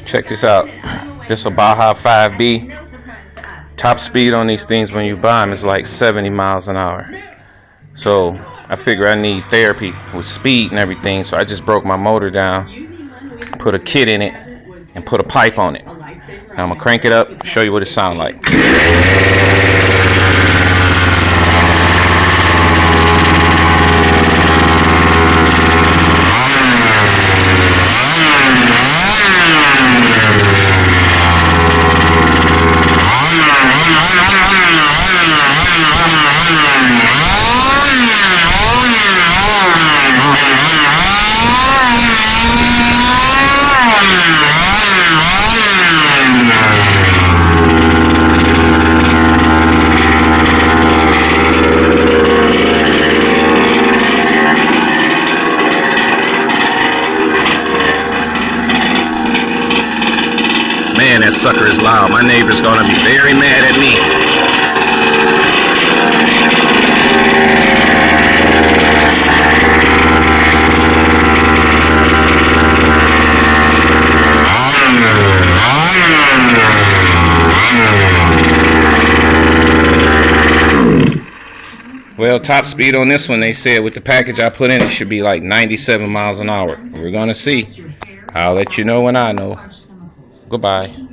Check this out. This is a Baja 5B. Top speed on these things when you buy them is like 70 miles an hour. So I figure I need therapy with speed and everything. So I just broke my motor down, put a kit in it, and put a pipe on it. Now I'm gonna crank it up and show you what it sounds like. Man, that sucker is loud. My neighbor's gonna be very mad at me. Well, top speed on this one, they said with the package I put in, it should be like 97 miles an hour. We're gonna see. I'll let you know when I know. Goodbye.